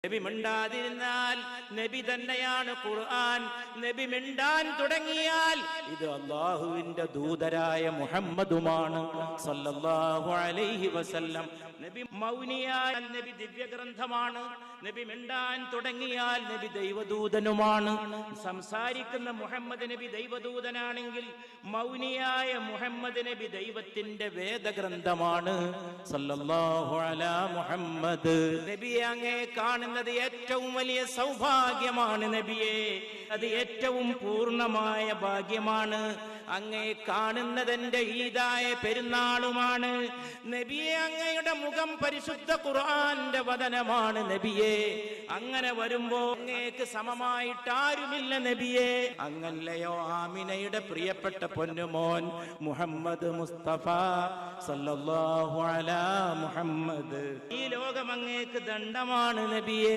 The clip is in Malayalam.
നബി മിണ്ടാതിരുന്നാൽ നബി തന്നെയാണ് ഖുർആൻ. നബി മിണ്ടാൻ തുടങ്ങിയാൽ ഇത് അല്ലാഹുവിന്റെ ദൂതരായ മുഹമ്മദുമാണ് സല്ലല്ലാഹു അലൈഹി വസല്ലം. നബി മൗനിയായ നബി ദിവ്യഗ്രന്ഥമാണ്. നബി മിണ്ടാൻ തുടങ്ങിയാൽ നബി ദൈവദൂതനുമാണ്. സംസാരിക്കുന്ന മുഹമ്മദ് നബി ദൈവദൂതനാണെങ്കിൽ മൗനിയായ മുഹമ്മദ് നബി ദൈവത്തിന്റെ വേദഗ്രന്ഥമാണ് സല്ലല്ലാഹു അലാ മുഹമ്മദ്. നബിയെ അങ്ങേ കാണുന്നത് ഏറ്റവും വലിയ സൗഭാഗ്യമാണ് നബിയെ. അത് ഏറ്റവും പൂർണ്ണമായ ഭാഗ്യമാണ്. അങ്ങേ കാണുന്നതെന്റെ ഈദായ പെരുന്നാളുമാണ് നബിയെ. അങ്ങയുടെ മുഖം പരിശുദ്ധ ഖുർആന്റെ വദനമാണ് നബിയെ. അങ്ങനെ വരുമ്പോ അങ്ങേക്ക് സമമായിട്ട് ആരുമില്ല നബിയെ. അങ്ങല്ലയോ ആമിനയുടെ പ്രിയപ്പെട്ട പൊന്നുമോൻ മുഹമ്മദ് മുസ്തഫ സല്ലല്ലാഹു അലാ മുഹമ്മദ്. ഈ ലോകം അങ്ങേക്ക് ദണ്ഡമാണ് നബിയെ.